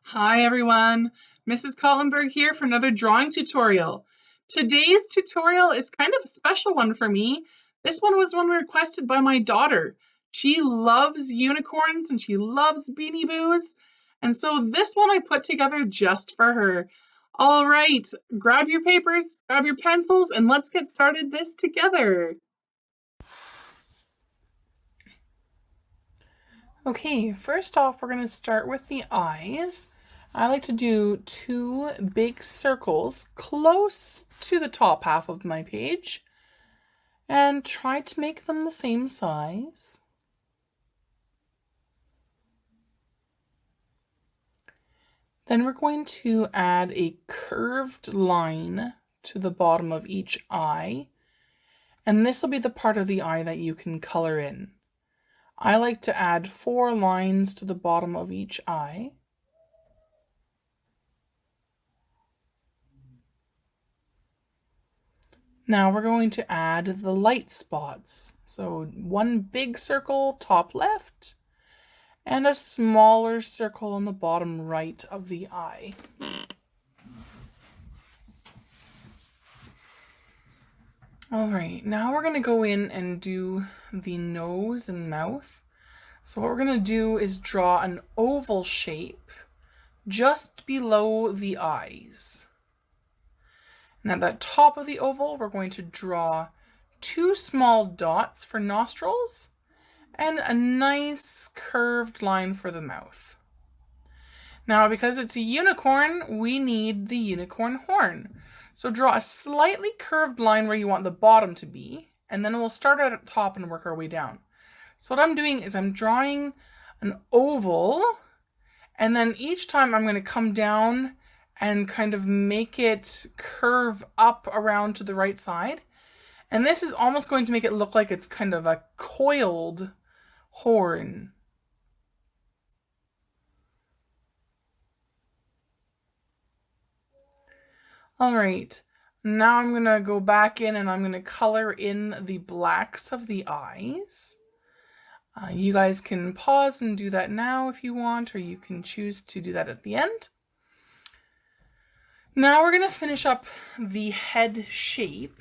Hi everyone, Mrs. Collenberg here for another drawing tutorial. Today's tutorial is kind of a special one for me. This one was one requested by my daughter. She loves unicorns and she loves Beanie Boos, and so this one I put together just for her. All right, grab your papers, grab your pencils, and let's get started this together. Okay, first off, we're going to start with the eyes. I like to do two big circles close to the top half of my page and try to make them the same size. Then we're going to add a curved line to the bottom of each eye, and this will be the part of the eye that you can color in. I like to add 4 lines to the bottom of each eye. Now we're going to add the light spots. So one big circle top left and a smaller circle on the bottom right of the eye. All right, now we're going to go in and do the nose and mouth. So what we're going to do is draw an oval shape just below the eyes. And at the top of the oval, we're going to draw 2 small dots for nostrils and a nice curved line for the mouth. Now, because it's a unicorn, we need the unicorn horn. So draw a slightly curved line where you want the bottom to be, and then we'll start at the top and work our way down. So what I'm doing is I'm drawing an oval, and then each time I'm going to come down and kind of make it curve up around to the right side. And this is almost going to make it look like it's kind of a coiled horn. All right, now I'm going to go back in and I'm going to color in the blacks of the eyes. You guys can pause and do that now if you want, or you can choose to do that at the end. Now we're going to finish up the head shape.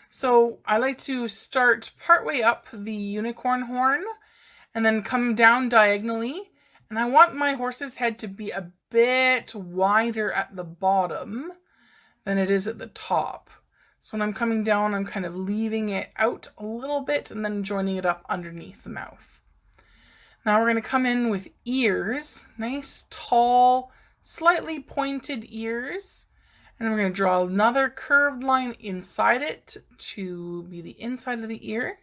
So I like to start partway up the unicorn horn and then come down diagonally. And I want my horse's head to be a bit wider at the bottom than it is at the top. So when I'm coming down, I'm kind of leaving it out a little bit and then joining it up underneath the mouth. Now we're going to come in with ears, nice, tall, slightly pointed ears. And then we're going to draw another curved line inside it to be the inside of the ear.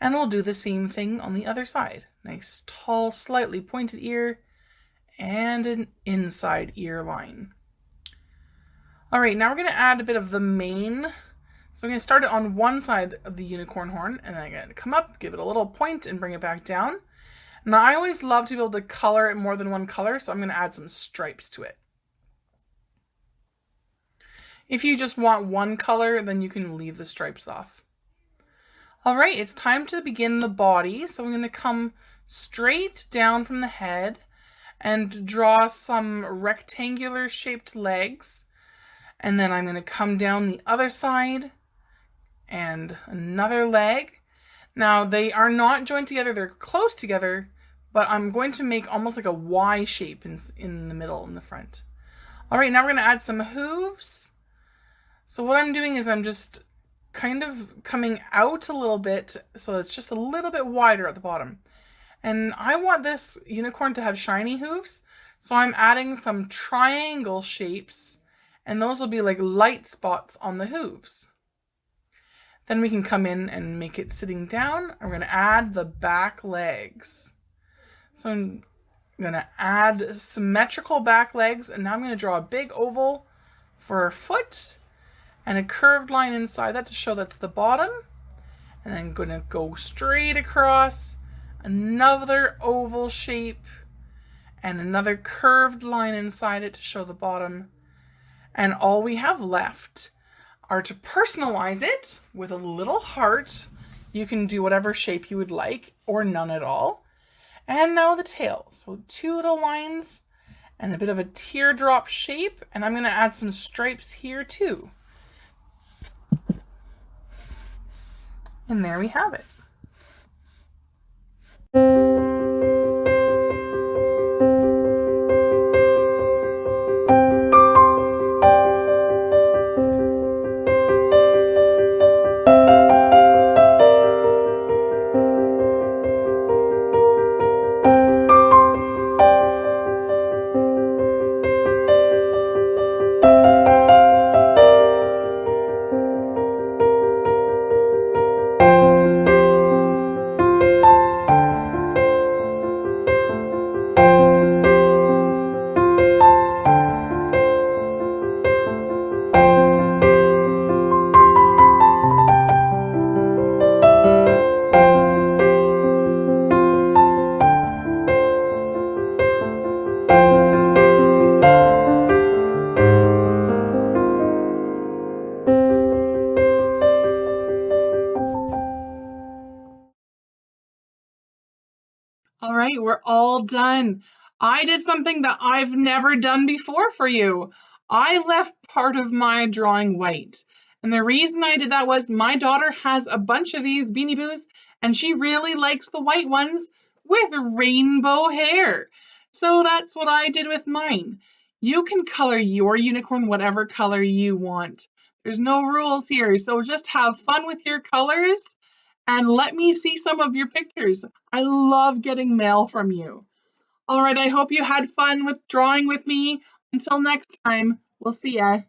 And we'll do the same thing on the other side. Nice, tall, slightly pointed ear and an inside ear line. All right, now we're going to add a bit of the mane. So I'm going to start it on one side of the unicorn horn, and then I'm going to come up, give it a little point, and bring it back down. Now, I always love to be able to color it more than one color, so I'm going to add some stripes to it. If you just want one color, then you can leave the stripes off. All right, it's time to begin the body. So I'm going to come straight down from the head and draw some rectangular shaped legs. And then I'm going to come down the other side and another leg. Now they are not joined together, they're close together, but I'm going to make almost like a Y shape in the middle, in the front. All right, now we're going to add some hooves. So what I'm doing is I'm just kind of coming out a little bit, so it's just a little bit wider at the bottom. And I want this unicorn to have shiny hooves, so I'm adding some triangle shapes, and those will be like light spots on the hooves. Then we can come in and make it sitting down. I'm going to add the back legs. So I'm going to add symmetrical back legs, and now I'm going to draw a big oval for a foot and a curved line inside that to show that's the bottom. And then I'm going to go straight across, another oval shape, and another curved line inside it to show the bottom. And all we have left are to personalize it with a little heart. You can do whatever shape you would like, or none at all. And now the tail. So 2 little lines and a bit of a teardrop shape, and I'm going to add some stripes here too. And there we have it. All right, we're all done. I did something that I've never done before for you. I left part of my drawing white. And the reason I did that was my daughter has a bunch of these Beanie Boos, and she really likes the white ones with rainbow hair. So that's what I did with mine. You can color your unicorn whatever color you want. There's no rules here, so just have fun with your colors and let me see some of your pictures. I love getting mail from you. All right, I hope you had fun with drawing with me. Until next time, we'll see ya.